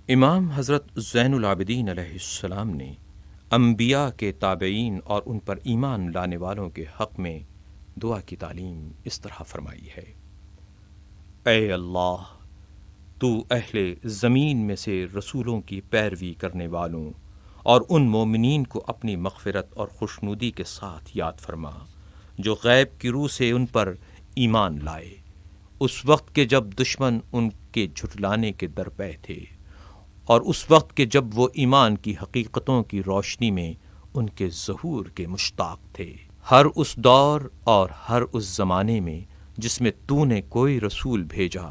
امام حضرت زین العابدین علیہ السلام نے انبیاء کے تابعین اور ان پر ایمان لانے والوں کے حق میں دعا کی تعلیم اس طرح فرمائی ہے: اے اللہ، تو اہل زمین میں سے رسولوں کی پیروی کرنے والوں اور ان مومنین کو اپنی مغفرت اور خوشنودی کے ساتھ یاد فرما جو غیب کی روح سے ان پر ایمان لائے، اس وقت کے جب دشمن ان کے جھٹلانے کے درپے تھے، اور اس وقت کے جب وہ ایمان کی حقیقتوں کی روشنی میں ان کے ظہور کے مشتاق تھے۔ ہر اس دور اور ہر اس زمانے میں جس میں تو نے کوئی رسول بھیجا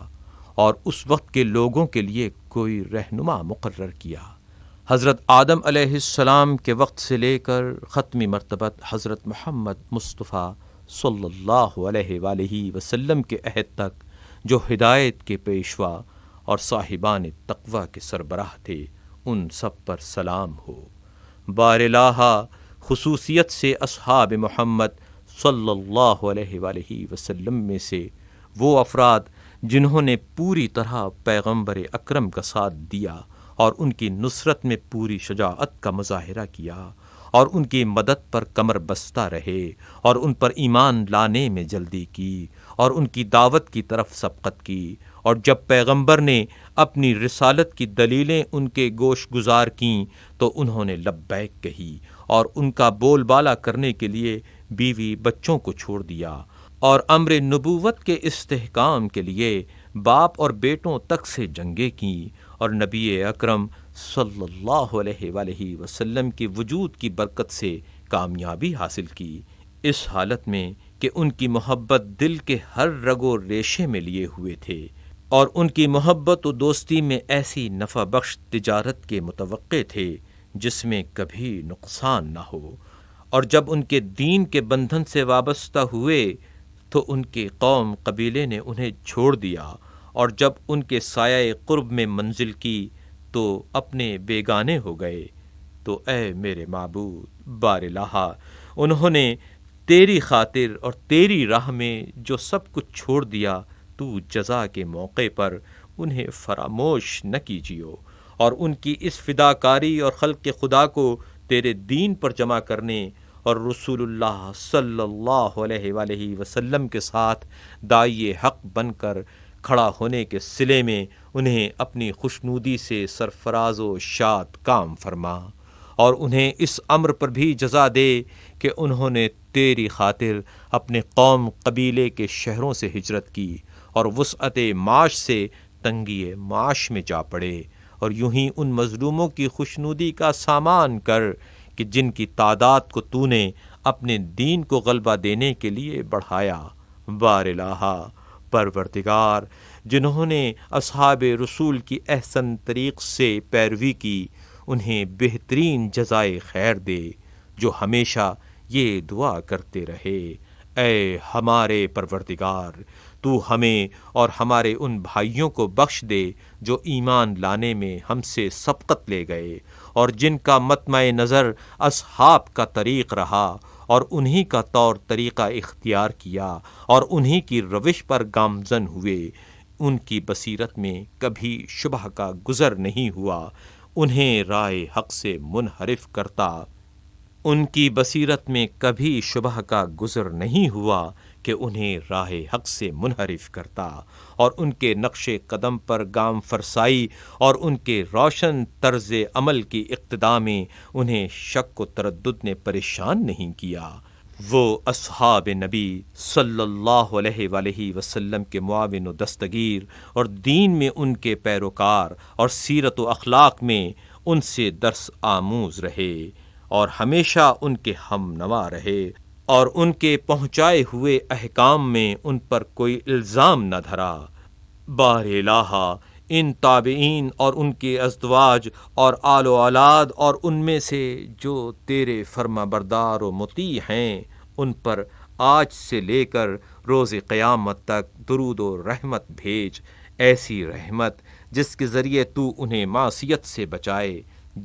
اور اس وقت کے لوگوں کے لیے کوئی رہنما مقرر کیا، حضرت آدم علیہ السلام کے وقت سے لے کر ختمی مرتبت حضرت محمد مصطفیٰ صلی اللہ علیہ وآلہ وسلم کے عہد تک جو ہدایت کے پیشوا اور صاحبان تقوی کے سربراہ تھے، ان سب پر سلام ہو۔ بارالہٰ خصوصیت سے اصحاب محمد صلی اللہ علیہ وآلہ وسلم میں سے وہ افراد جنہوں نے پوری طرح پیغمبر اکرم کا ساتھ دیا اور ان کی نصرت میں پوری شجاعت کا مظاہرہ کیا اور ان کی مدد پر کمر بستہ رہے اور ان پر ایمان لانے میں جلدی کی اور ان کی دعوت کی طرف سبقت کی، اور جب پیغمبر نے اپنی رسالت کی دلیلیں ان کے گوش گزار کیں تو انہوں نے لبیک کہی اور ان کا بول بالا کرنے کے لیے بیوی بچوں کو چھوڑ دیا، اور امر نبوت کے استحکام کے لیے باپ اور بیٹوں تک سے جنگیں کیں، اور نبی اکرم صلی اللہ علیہ وآلہ وسلم کی وجود کی برکت سے کامیابی حاصل کی، اس حالت میں کہ ان کی محبت دل کے ہر رگ و ریشے میں لیے ہوئے تھے، اور ان کی محبت و دوستی میں ایسی نفع بخش تجارت کے متوقع تھے جس میں کبھی نقصان نہ ہو، اور جب ان کے دین کے بندھن سے وابستہ ہوئے تو ان کے قوم قبیلے نے انہیں چھوڑ دیا، اور جب ان کے سایہ قرب میں منزل کی تو اپنے بیگانے ہو گئے، تو اے میرے معبود بارالہٰ، انہوں نے تیری خاطر اور تیری راہ میں جو سب کچھ چھوڑ دیا، تو جزا کے موقع پر انہیں فراموش نہ کیجیو، اور ان کی اس فداکاری اور خلق خدا کو تیرے دین پر جمع کرنے اور رسول اللہ صلی اللہ علیہ وآلہ وسلم کے ساتھ داعی حق بن کر کھڑا ہونے کے صلے میں انہیں اپنی خوشنودی سے سرفراز و شاد کام فرما، اور انہیں اس امر پر بھی جزا دے کہ انہوں نے تیری خاطر اپنے قوم قبیلے کے شہروں سے ہجرت کی اور وسعت معاش سے تنگی معاش میں جا پڑے، اور یوں ہی ان مظلوموں کی خوشنودی کا سامان کر کہ جن کی تعداد کو تو نے اپنے دین کو غلبہ دینے کے لیے بڑھایا۔ بارالہٰ پروردگار، جنہوں نے اصحاب رسول کی احسن طریق سے پیروی کی، انہیں بہترین جزائے خیر دے، جو ہمیشہ یہ دعا کرتے رہے: اے ہمارے پروردگار، تو ہمیں اور ہمارے ان بھائیوں کو بخش دے جو ایمان لانے میں ہم سے سبقت لے گئے اور جن کا مطمع نظر اصحاب کا طریق رہا اور انہی کا طور طریقہ اختیار کیا اور انہی کی روش پر گامزن ہوئے، ان کی بصیرت میں کبھی شبہ کا گزر نہیں ہوا، انہیں رائے حق سے منحرف کرتا، ان کی بصیرت میں کبھی شبہ کا گزر نہیں ہوا کہ انہیں راہ حق سے منحرف کرتا، اور ان کے نقش قدم پر گام فرسائی اور ان کے روشن طرز عمل کی اقتداء میں انہیں شک و تردد نے پریشان نہیں کیا۔ وہ اصحاب نبی صلی اللہ علیہ وآلہ وسلم کے معاون و دستگیر اور دین میں ان کے پیروکار اور سیرت و اخلاق میں ان سے درس آموز رہے اور ہمیشہ ان کے ہم نوا رہے، اور ان کے پہنچائے ہوئے احکام میں ان پر کوئی الزام نہ دھرا۔ بارالہٰ ان تابعین اور ان کے ازدواج اور آل و اولاد اور ان میں سے جو تیرے فرما بردار و مطیع ہیں، ان پر آج سے لے کر روز قیامت تک درود و رحمت بھیج، ایسی رحمت جس کے ذریعے تو انہیں معصیت سے بچائے،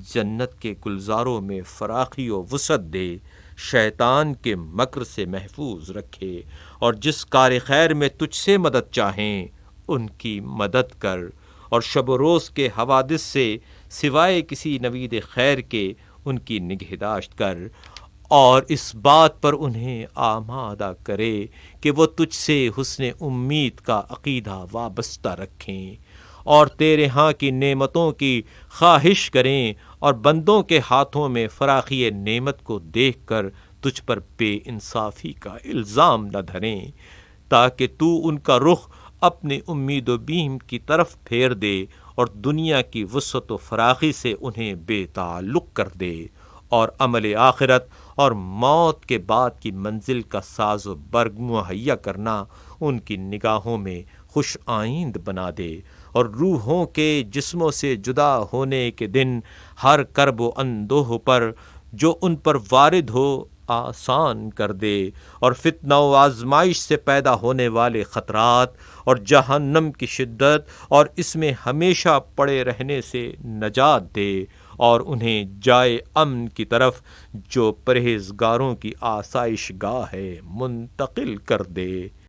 جنت کے گلزاروں میں فراخی و وسعت دے، شیطان کے مکر سے محفوظ رکھے، اور جس کار خیر میں تجھ سے مدد چاہیں ان کی مدد کر، اور شب و روز کے حوادث سے سوائے کسی نوید خیر کے ان کی نگہداشت کر، اور اس بات پر انہیں آمادہ کرے کہ وہ تجھ سے حسن امید کا عقیدہ وابستہ رکھیں اور تیرے ہاں کی نعمتوں کی خواہش کریں، اور بندوں کے ہاتھوں میں فراخی نعمت کو دیکھ کر تجھ پر بے انصافی کا الزام نہ دھریں، تاکہ تو ان کا رخ اپنے امید و بیم کی طرف پھیر دے اور دنیا کی وسعت و فراخی سے انہیں بے تعلق کر دے، اور عمل آخرت اور موت کے بعد کی منزل کا ساز و برگ مہیا کرنا ان کی نگاہوں میں خوش آئند بنا دے، اور روحوں کے جسموں سے جدا ہونے کے دن ہر کرب و اندوہ پر جو ان پر وارد ہو آسان کر دے، اور فتنہ و آزمائش سے پیدا ہونے والے خطرات اور جہنم کی شدت اور اس میں ہمیشہ پڑے رہنے سے نجات دے، اور انہیں جائے امن کی طرف جو پرہیزگاروں کی آسائش گاہ ہے منتقل کر دے۔